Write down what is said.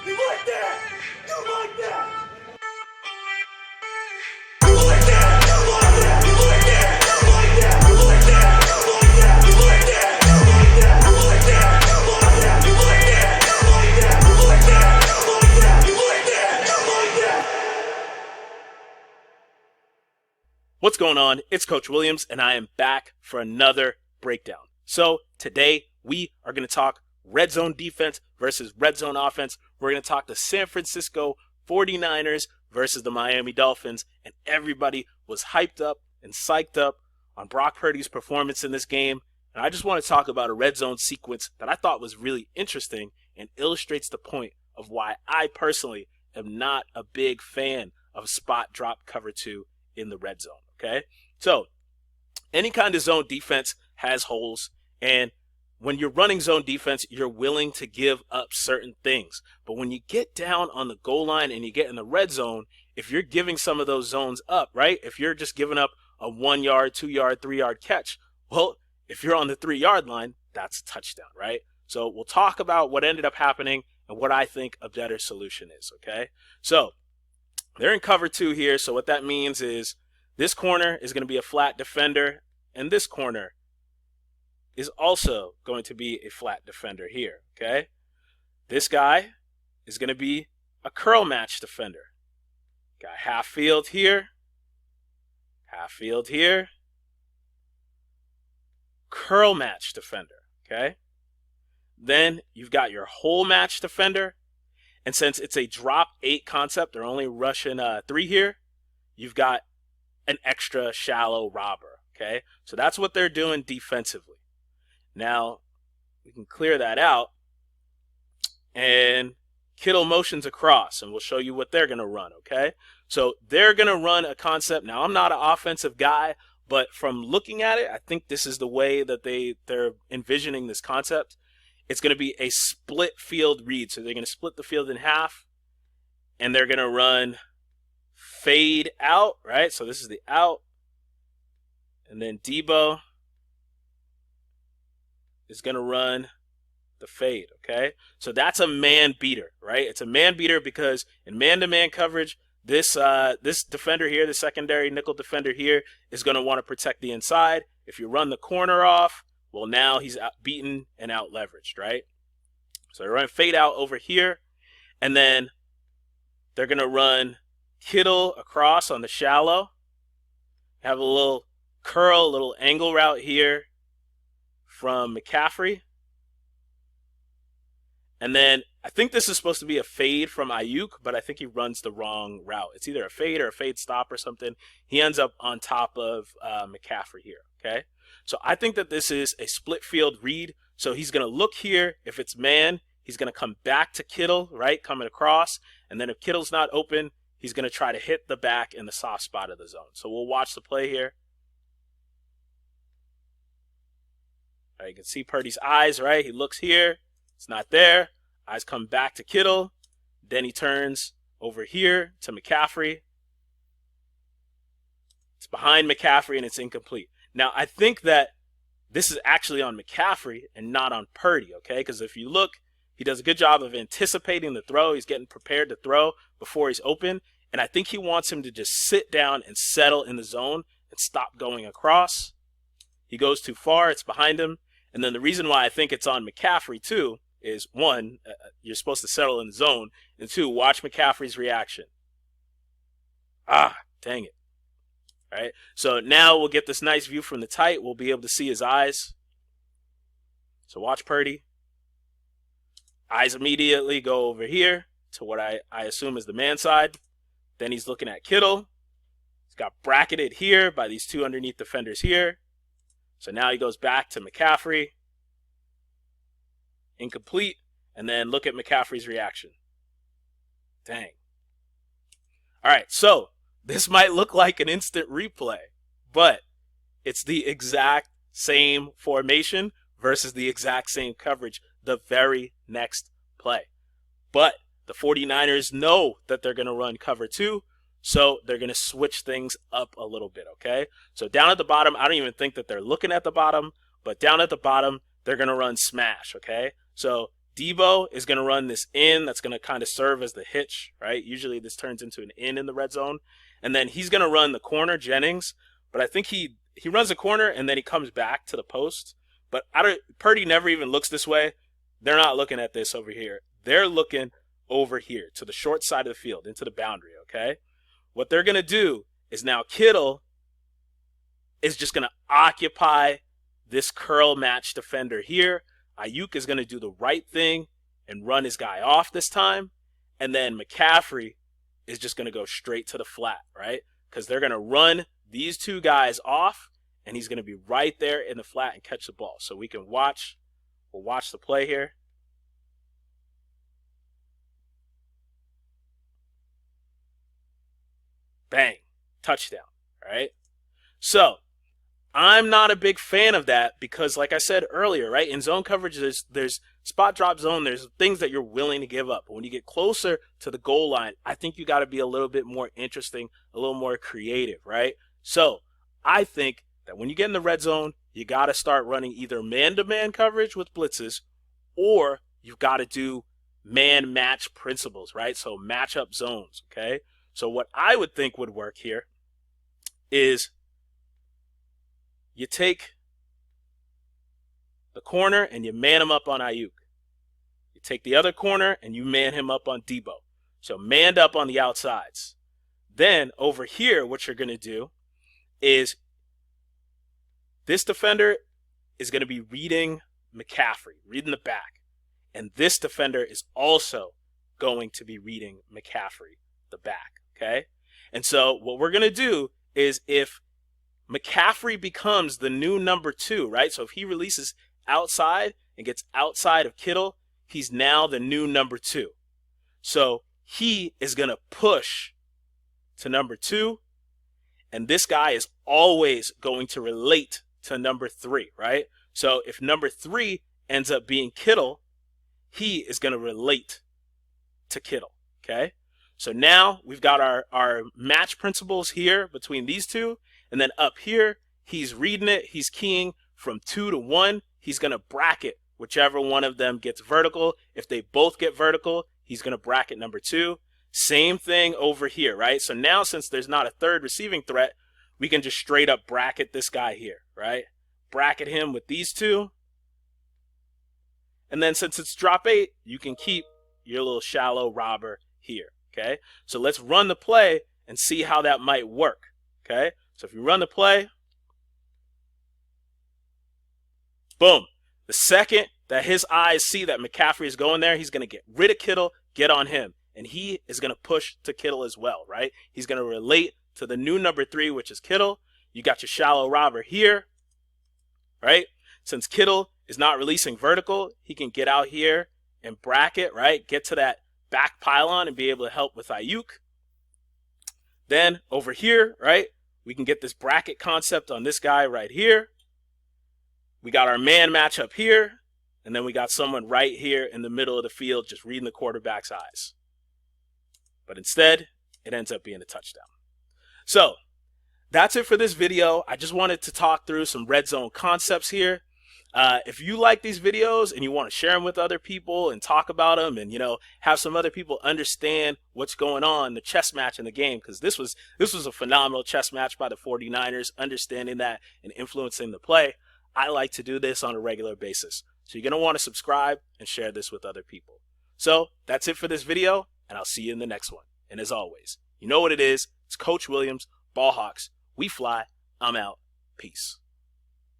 You like that? You like that? What's going on? It's Coach Williams, and I am back for another breakdown. So today we are going to talk red zone defense versus red zone offense. We're going to talk the San Francisco 49ers versus the Miami Dolphins, and everybody was hyped up and psyched up on Brock Purdy's performance in this game. And I just want to talk about a red zone sequence that I thought was really interesting and illustrates the point of why I personally am not a big fan of spot drop cover 2 in the red zone. Okay, so any kind of zone defense has holes, and when you're running zone defense, you're willing to give up certain things. But when you get down on the goal line and you get in the red zone, if you're giving some of those zones up, right? If you're just giving up a 1 yard, 2 yard, 3 yard catch, well, if you're on the 3 yard line, that's a touchdown, right? So we'll talk about what ended up happening and what I think a better solution is, okay? So they're in cover 2 here. So what that means is this corner is going to be a flat defender, and this corner is also going to be a flat defender here, okay? This guy is going to be a curl match defender. Got half field here, curl match defender, okay? Then you've got your whole match defender, and since it's a drop 8 concept, they're only rushing 3 here, you've got an extra shallow robber, okay? So that's what they're doing defensively. Now, we can clear that out, and Kittle motions across, and we'll show you what they're going to run, okay? So they're going to run a concept. Now, I'm not an offensive guy, but from looking at it, I think this is the way that they're envisioning this concept. It's going to be a split field read. So they're going to split the field in half, and they're going to run fade out, right? So this is the out, and then Debo is going to run the fade, okay? So that's a man beater, right? It's a man beater because in man-to-man coverage, this defender here, the secondary nickel defender here, is going to want to protect the inside. If you run the corner off, well, now he's beaten and out-leveraged, right? So they're running fade out over here, and then they're going to run Kittle across on the shallow. Have a little curl, a little angle route here from McCaffrey. And then I think this is supposed to be a fade from Ayuk, but I think he runs the wrong route. It's either a fade or a fade stop or something. He ends up on top of McCaffrey here, okay? So I think that this is a split field read. So he's going to look here. If it's man, he's going to come back to Kittle, right, coming across. And then if Kittle's not open, he's going to try to hit the back in the soft spot of the zone. So we'll watch the play here. All right, you can see Purdy's eyes, right? He looks here. It's not there. Eyes come back to Kittle. Then he turns over here to McCaffrey. It's behind McCaffrey, and it's incomplete. Now, I think that this is actually on McCaffrey and not on Purdy, okay? Because if you look, he does a good job of anticipating the throw. He's getting prepared to throw before he's open. And I think he wants him to just sit down and settle in the zone and stop going across. He goes too far. It's behind him. And then the reason why I think it's on McCaffrey, too, is, one, you're supposed to settle in the zone. And two, watch McCaffrey's reaction. Dang it. All right. So now we'll get this nice view from the tight. We'll be able to see his eyes. So watch Purdy. Eyes immediately go over here to what I assume is the man side. Then he's looking at Kittle. He's got bracketed here by these two underneath defenders here. So now he goes back to McCaffrey. Incomplete. And then look at McCaffrey's reaction. Dang. All right, so this might look like an instant replay, but it's the exact same formation versus the exact same coverage the very next play. But the 49ers know that they're going to run cover 2, so they're going to switch things up a little bit, okay? So down at the bottom, I don't even think that they're looking at the bottom, but down at the bottom, they're going to run smash, okay? So Debo is going to run this in. That's going to kind of serve as the hitch, right? Usually this turns into an in the red zone. And then he's going to run the corner, Jennings. But I think he runs the corner and then he comes back to the post. But Purdy never even looks this way. They're not looking at this over here. They're looking over here to the short side of the field, into the boundary, okay? What they're going to do is now Kittle is just going to occupy this curl match defender here. Ayuk is going to do the right thing and run his guy off this time. And then McCaffrey is just going to go straight to the flat, right? Because they're going to run these two guys off, and he's going to be right there in the flat and catch the ball. So we can watch. We'll watch the play here. Bang. Touchdown, right? So I'm not a big fan of that because, like I said earlier, right, in zone coverage, there's spot drop zone, there's things that you're willing to give up. But when you get closer to the goal line, I think you got to be a little bit more interesting, a little more creative, right? So I think that when you get in the red zone, you got to start running either man-to-man coverage with blitzes, or you've got to do man-match principles, right? So match-up zones, okay? So what I would think would work here is you take the corner and you man him up on Ayuk. You take the other corner and you man him up on Debo. So manned up on the outsides. Then over here, what you're going to do is this defender is going to be reading McCaffrey, reading the back. And this defender is also going to be reading McCaffrey, the back, okay? And so what we're going to do is if McCaffrey becomes the new number 2, right? So if he releases outside and gets outside of Kittle, he's now the new number 2. So he is going to push to number 2, and this guy is always going to relate to number 3, right? So if number 3 ends up being Kittle, he is going to relate to Kittle, okay? So now we've got our match principles here between these two. And then up here, he's reading it. He's keying from 2 to 1. He's going to bracket whichever one of them gets vertical. If they both get vertical, he's going to bracket number 2. Same thing over here, right? So now since there's not a third receiving threat, we can just straight up bracket this guy here, right? Bracket him with these two. And then since it's drop 8, you can keep your little shallow robber here, okay? So let's run the play and see how that might work, okay? So if you run the play, boom. The second that his eyes see that McCaffrey is going there, he's going to get rid of Kittle, get on him. And he is going to push to Kittle as well, right? He's going to relate to the new number 3, which is Kittle. You got your shallow robber here, right? Since Kittle is not releasing vertical, he can get out here and bracket, right? Get to that back pylon and be able to help with Ayuk. Then over here, right? We can get this bracket concept on this guy right here. We got our man match up here. And then we got someone right here in the middle of the field just reading the quarterback's eyes. But instead, it ends up being a touchdown. So that's it for this video. I just wanted to talk through some red zone concepts here. If you like these videos and you want to share them with other people and talk about them and, have some other people understand what's going on, the chess match in the game, because this was a phenomenal chess match by the 49ers, understanding that and influencing the play. I like to do this on a regular basis. So you're going to want to subscribe and share this with other people. So that's it for this video, and I'll see you in the next one. And as always, you know what it is. It's Coach Williams, Ball Hawks. We fly. I'm out. Peace.